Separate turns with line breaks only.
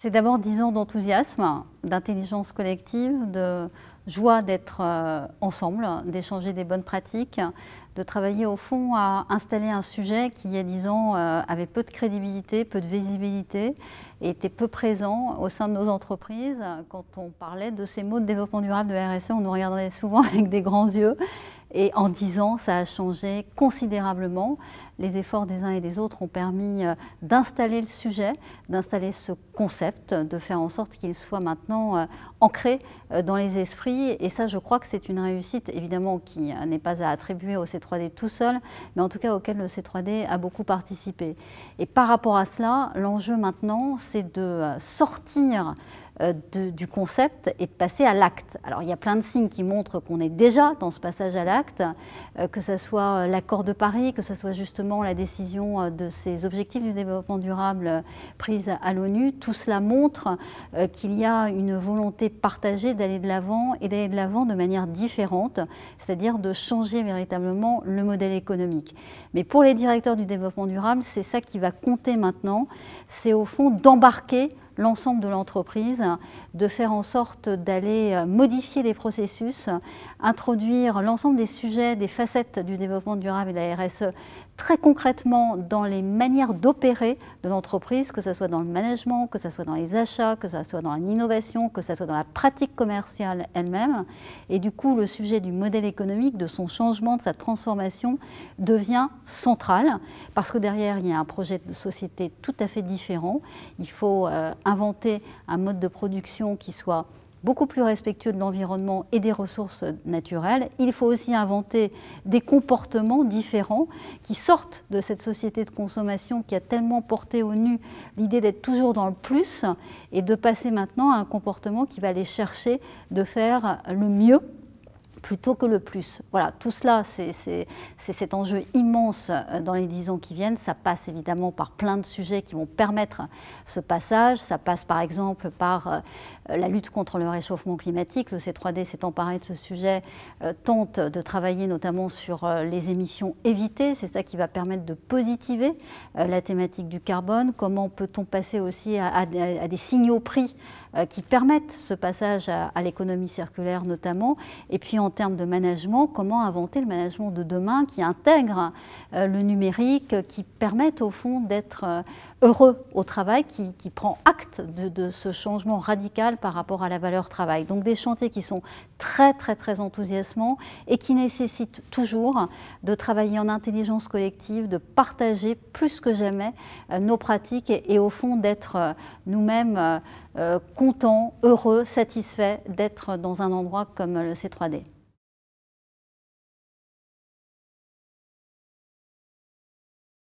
C'est d'abord 10 ans d'enthousiasme, d'intelligence collective, de joie d'être ensemble, d'échanger des bonnes pratiques, de travailler au fond à installer un sujet qui, il y a 10 ans, avait peu de crédibilité, peu de visibilité et était peu présent au sein de nos entreprises. Quand on parlait de ces mots de développement durable de RSE, on nous regardait souvent avec des grands yeux. Et en 10 ans, ça a changé considérablement. Les efforts des uns et des autres ont permis d'installer le sujet, d'installer ce concept, de faire en sorte qu'il soit maintenant ancré dans les esprits. Et ça, je crois que c'est une réussite, évidemment, qui n'est pas à attribuer au C3D tout seul, mais en tout cas auquel le C3D a beaucoup participé. Et par rapport à cela, l'enjeu maintenant, c'est de sortir du concept et de passer à l'acte. Alors il y a plein de signes qui montrent qu'on est déjà dans ce passage à l'acte, que ce soit l'accord de Paris, que ce soit justement la décision de ces objectifs du développement durable prise à l'ONU. Tout cela montre qu'il y a une volonté partagée d'aller de l'avant et d'aller de l'avant de manière différente, c'est-à-dire de changer véritablement le modèle économique. Mais pour les directeurs du développement durable, c'est ça qui va compter maintenant, c'est au fond d'embarquer l'ensemble de l'entreprise, de faire en sorte d'aller modifier les processus, introduire l'ensemble des sujets, des facettes du développement durable et de la RSE très concrètement dans les manières d'opérer de l'entreprise, que ce soit dans le management, que ce soit dans les achats, que ce soit dans l'innovation, que ce soit dans la pratique commerciale elle-même. Et du coup, le sujet du modèle économique, de son changement, de sa transformation devient central parce que derrière, il y a un projet de société tout à fait différent. Il faut inventer un mode de production qui soit beaucoup plus respectueux de l'environnement et des ressources naturelles. Il faut aussi inventer des comportements différents qui sortent de cette société de consommation qui a tellement porté au nu l'idée d'être toujours dans le plus et de passer maintenant à un comportement qui va aller chercher de faire le mieux plutôt que le plus. Voilà, tout cela, c'est cet enjeu immense dans les 10 ans qui viennent. Ça passe évidemment par plein de sujets qui vont permettre ce passage. Ça passe par exemple par la lutte contre le réchauffement climatique. Le C3D s'est emparé de ce sujet, tente de travailler notamment sur les émissions évitées. C'est ça qui va permettre de positiver la thématique du carbone. Comment peut-on passer aussi à des signaux prix qui permettent ce passage à l'économie circulaire notamment. Et puis en termes de management, comment inventer le management de demain qui intègre le numérique, qui permette au fond d'être heureux au travail, qui prend acte de ce changement radical par rapport à la valeur travail. Donc des chantiers qui sont très enthousiasmants et qui nécessitent toujours de travailler en intelligence collective, de partager plus que jamais nos pratiques et au fond d'être nous-mêmes contents, heureux, satisfaits d'être dans un endroit comme le C3D.